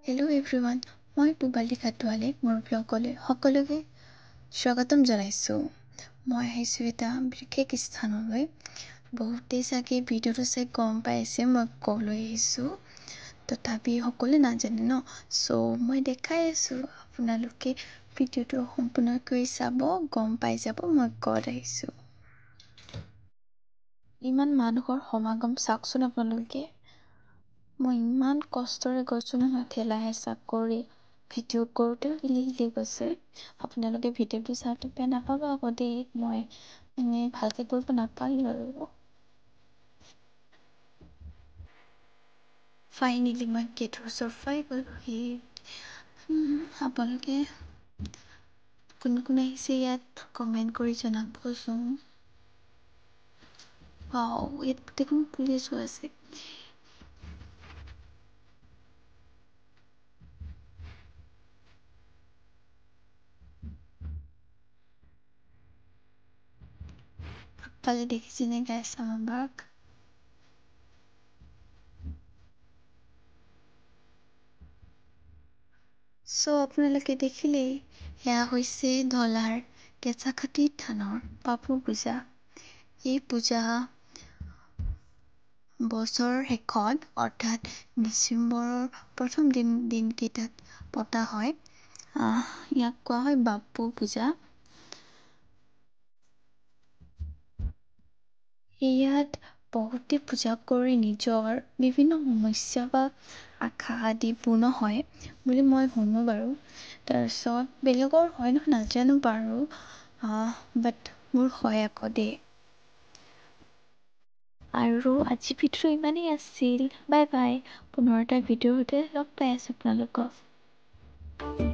Hello' everyone, মই পূবালী খাটুৱালে মোৰ ব্লগলৈ সকলোকে স্বাগতম জনাইছোঁ। মই আহিছোঁ এটা বিশেষ স্থানলৈ। বহুতেই চাগে ভিডিঅ'টো চাই গম পাইছে মই ক'লৈ আহিছোঁ, তথাপি সকলোৱে নাজানে ন। মই দেখাই আছোঁ, আপোনালোকে ভিডিঅ'টো সম্পূৰ্ণকৈ চাব, গম পাই যাব মই ক'ত আহিছোঁ। ইমান মানুহৰ সমাগম চাওকচোন আপোনালোকে। মই ইমান কষ্টৰে গৈছোঁ নহয়, ঠেলা হেঁচা কৰি ভিডিঅ' কৰোঁতেও হিলি গৈছে। আপোনালোকে ভিডিঅ'টো চাওঁতে বেয়া নাপাব আকৌ দেই, মই ভালকৈ কৰিব নাপালোঁ আৰু। ফাইনেলি মই গেটৰ ওচৰ পাই গ'লোহি। আপোনালোকে কোন কোন আহিছে ইয়াত কমেণ্ট কৰি জনাবচোন। ইয়াত গোটেইখন পুলিচো আছে। আগফালে দেখিছেনে গাইছ আমাক? আপোনালোকে দেখিলেই, সেয়া হৈছে ঢলাৰ কেঁচাখাতি থানৰ বাথৌ পূজা। এই পূজা বছৰৰ শেষত অৰ্থাৎ ডিচেম্বৰৰ প্ৰথম দিনকেইটাত পতা হয়। ইয়াক কোৱা হয় বাথৌ পূজা। ইয়াত বহুতে পূজা কৰি নিজৰ বিভিন্ন সমস্যা বা আশা আদি পূৰ্ণ হয় বুলি মই শুনো বাৰু। তাৰপিছত বেলেগৰ হয় নহয় নাজানো বাৰু, বাট মোৰ হয় আকৌ দেই। আৰু আজি ভিডিঅ'টো ইমানেই আছিল। Bye bye. পুনৰ এটা ভিডিঅ'তে লগ পাই আছোঁ আপোনালোকক।